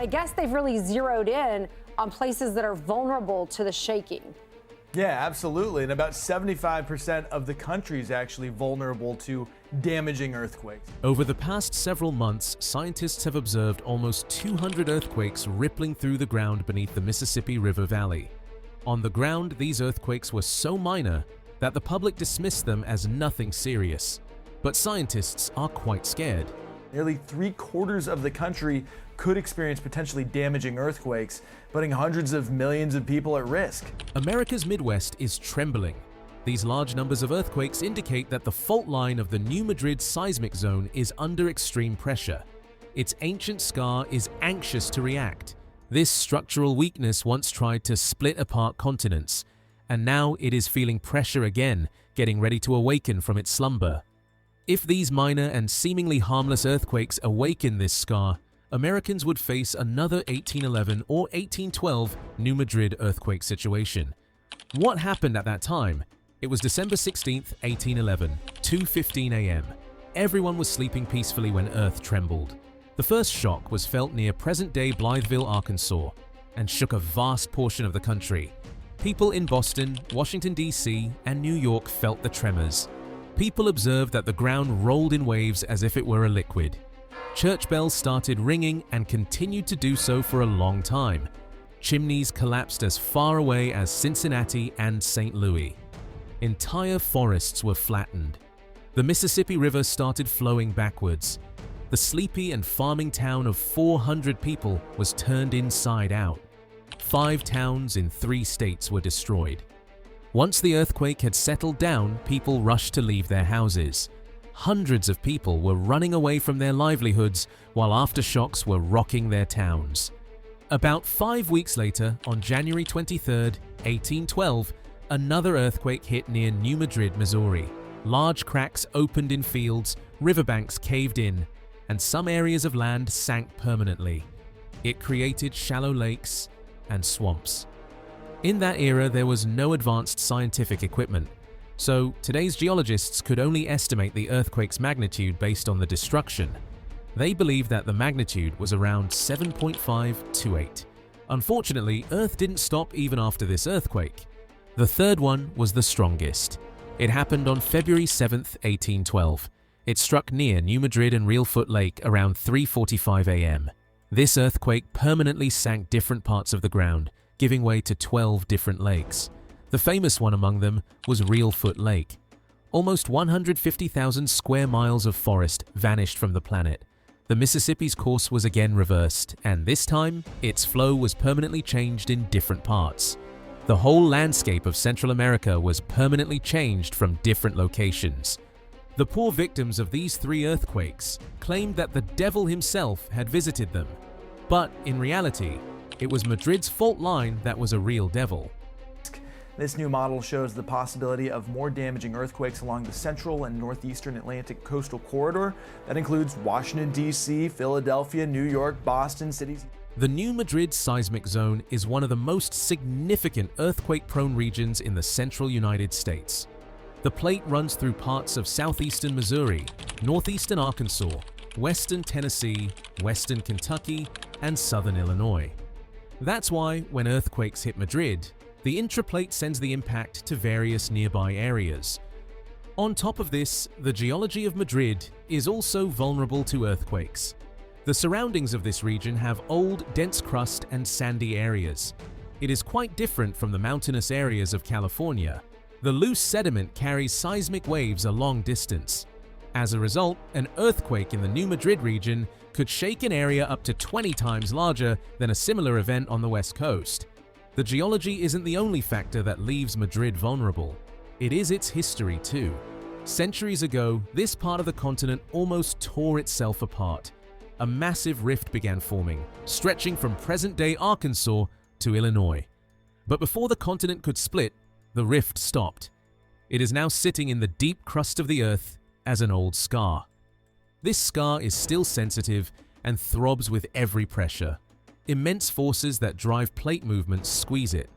I guess they've really zeroed in on places that are vulnerable to the shaking. Yeah, absolutely. And about 75% of the country is actually vulnerable to damaging earthquakes. Over the past several months, scientists have observed almost 200 earthquakes rippling through the ground beneath the Mississippi River Valley. On the ground, these earthquakes were so minor that the public dismissed them as nothing serious. But scientists are quite scared. Nearly 3/4 of the country could experience potentially damaging earthquakes, putting hundreds of millions of people at risk. America's Midwest is trembling. These large numbers of earthquakes indicate that the fault line of the New Madrid seismic zone is under extreme pressure. Its ancient scar is anxious to react. This structural weakness once tried to split apart continents, and now it is feeling pressure again, getting ready to awaken from its slumber. If these minor and seemingly harmless earthquakes awaken this scar, Americans would face another 1811 or 1812 New Madrid earthquake situation. What happened at that time? It was December 16, 1811, 2:15 a.m. Everyone was sleeping peacefully when Earth trembled. The first shock was felt near present-day Blytheville, Arkansas, and shook a vast portion of the country. People in Boston, Washington, D.C., and New York felt the tremors. People observed that the ground rolled in waves as if it were a liquid. Church bells started ringing and continued to do so for a long time. Chimneys collapsed as far away as Cincinnati and St. Louis. Entire forests were flattened. The Mississippi River started flowing backwards. The sleepy and farming town of 400 people was turned inside out. 5 towns in 3 states were destroyed. Once the earthquake had settled down, people rushed to leave their houses. Hundreds of people were running away from their livelihoods while aftershocks were rocking their towns. About 5 weeks later, on January 23, 1812, another earthquake hit near New Madrid, Missouri. Large cracks opened in fields, riverbanks caved in, and some areas of land sank permanently. It created shallow lakes and swamps. In that era, there was no advanced scientific equipment, so today's geologists could only estimate the earthquake's magnitude based on the destruction. They believed that the magnitude was around 7.5 to 8. Unfortunately, Earth didn't stop even after this earthquake. The third one was the strongest. It happened on February 7, 1812. It struck near New Madrid and Reelfoot Lake around 3:45 a.m. This earthquake permanently sank different parts of the ground, giving way to 12 different lakes. The famous one among them was Reelfoot Lake. Almost 150,000 square miles of forest vanished from the planet. The Mississippi's course was again reversed, and this time, its flow was permanently changed in different parts. The whole landscape of Central America was permanently changed from different locations. The poor victims of these 3 earthquakes claimed that the devil himself had visited them. But in reality, it was Madrid's fault line that was a real devil. This new model shows the possibility of more damaging earthquakes along the central and northeastern Atlantic coastal corridor. That includes Washington, D.C., Philadelphia, New York, Boston, cities. The New Madrid seismic zone is one of the most significant earthquake-prone regions in the central United States. The plate runs through parts of southeastern Missouri, northeastern Arkansas, western Tennessee, western Kentucky, and southern Illinois. That's why, when earthquakes hit Madrid, the intraplate sends the impact to various nearby areas. On top of this, the geology of Madrid is also vulnerable to earthquakes. The surroundings of this region have old, dense crust and sandy areas. It is quite different from the mountainous areas of California. The loose sediment carries seismic waves a long distance. As a result, an earthquake in the New Madrid region could shake an area up to 20 times larger than a similar event on the West Coast. The geology isn't the only factor that leaves Madrid vulnerable. It is its history too. Centuries ago, this part of the continent almost tore itself apart. A massive rift began forming, stretching from present-day Arkansas to Illinois. But before the continent could split, the rift stopped. It is now sitting in the deep crust of the earth as an old scar. This scar is still sensitive and throbs with every pressure. Immense forces that drive plate movements squeeze it.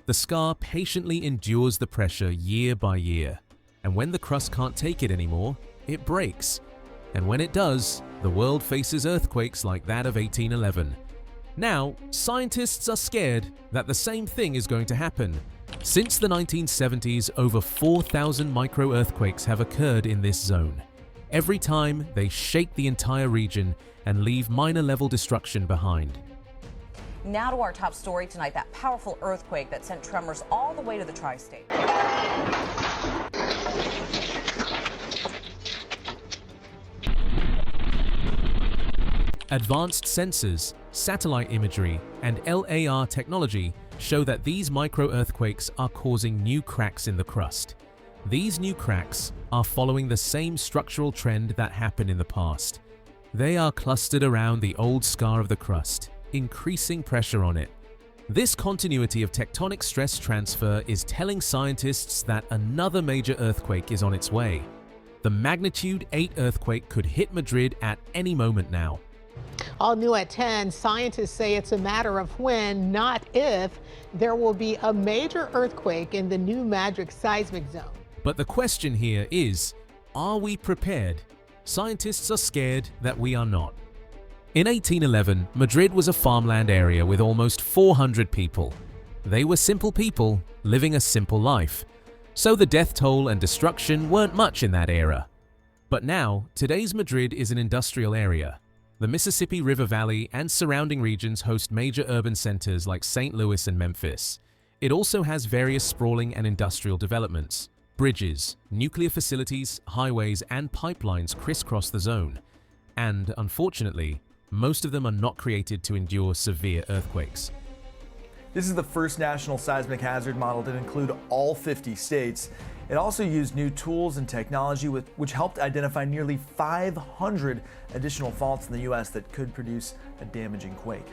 The scar patiently endures the pressure year by year, and when the crust can't take it anymore, it breaks. And when it does, the world faces earthquakes like that of 1811. Now, scientists are scared that the same thing is going to happen. Since the 1970s, over 4,000 micro-earthquakes have occurred in this zone. Every time, they shake the entire region and leave minor-level destruction behind. Now to our top story tonight, that powerful earthquake that sent tremors all the way to the tri-state. Advanced sensors, satellite imagery, and LAR technology show that these micro-earthquakes are causing new cracks in the crust. These new cracks are following the same structural trend that happened in the past. They are clustered around the old scar of the crust, increasing pressure on it. This continuity of tectonic stress transfer is telling scientists that another major earthquake is on its way. The magnitude 8 earthquake could hit Madrid at any moment now. All new at 10, scientists say it's a matter of when, not if, there will be a major earthquake in the new Madrid seismic zone. But the question here is, are we prepared? Scientists are scared that we are not. In 1811, Madrid was a farmland area with almost 400 people. They were simple people living a simple life, so the death toll and destruction weren't much in that era. But now, today's Madrid is an industrial area. The Mississippi River Valley and surrounding regions host major urban centers like St. Louis and Memphis. It also has various sprawling and industrial developments. Bridges, nuclear facilities, highways, and pipelines crisscross the zone. And, unfortunately, most of them are not created to endure severe earthquakes. This is the first national seismic hazard model to include all 50 states. It also used new tools and technology which helped identify nearly 500 additional faults in the U.S. that could produce a damaging quake.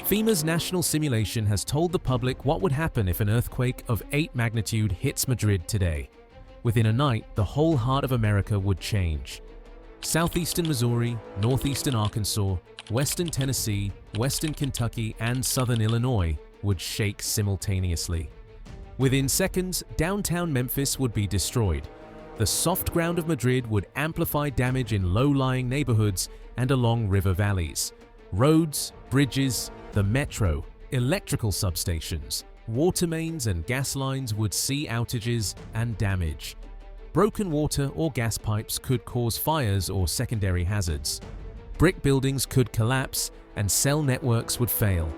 FEMA's national simulation has told the public what would happen if an earthquake of 8 magnitude hits Madrid today. Within a night, the whole heart of America would change. Southeastern Missouri, northeastern Arkansas, western Tennessee, western Kentucky, and southern Illinois would shake simultaneously. Within seconds, downtown Memphis would be destroyed. The soft ground of Madrid would amplify damage in low-lying neighborhoods and along river valleys. Roads, bridges, the metro, electrical substations, water mains and gas lines would see outages and damage. Broken water or gas pipes could cause fires or secondary hazards. Brick buildings could collapse and cell networks would fail.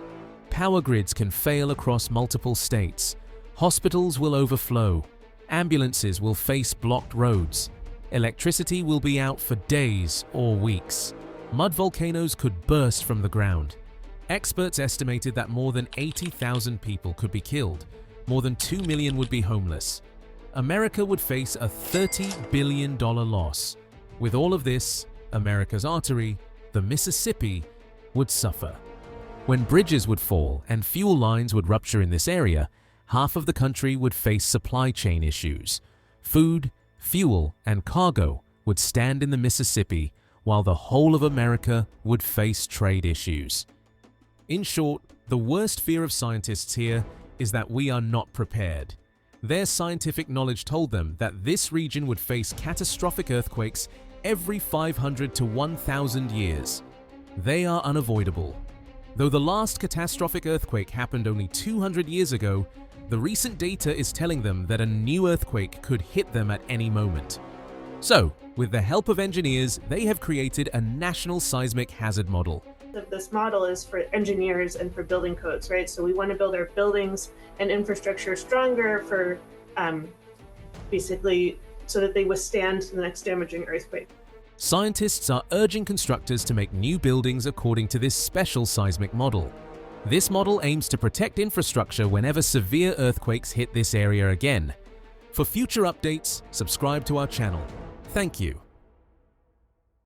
Power grids can fail across multiple states. Hospitals will overflow. Ambulances will face blocked roads. Electricity will be out for days or weeks. Mud volcanoes could burst from the ground. Experts estimated that more than 80,000 people could be killed. More than 2 million would be homeless. America would face a $30 billion loss. With all of this, America's artery, the Mississippi, would suffer. When bridges would fall and fuel lines would rupture in this area, half of the country would face supply chain issues. Food, fuel, and cargo would stand in the Mississippi, while the whole of America would face trade issues. In short, the worst fear of scientists here is that we are not prepared. Their scientific knowledge told them that this region would face catastrophic earthquakes every 500 to 1,000 years. They are unavoidable. Though the last catastrophic earthquake happened only 200 years ago, the recent data is telling them that a new earthquake could hit them at any moment. So, with the help of engineers, they have created a national seismic hazard model. This model is for engineers and for building codes, right? So we want to build our buildings and infrastructure stronger for basically so that they withstand the next damaging earthquake. Scientists are urging constructors to make new buildings according to this special seismic model. This model aims to protect infrastructure whenever severe earthquakes hit this area again. For future updates, subscribe to our channel. Thank you.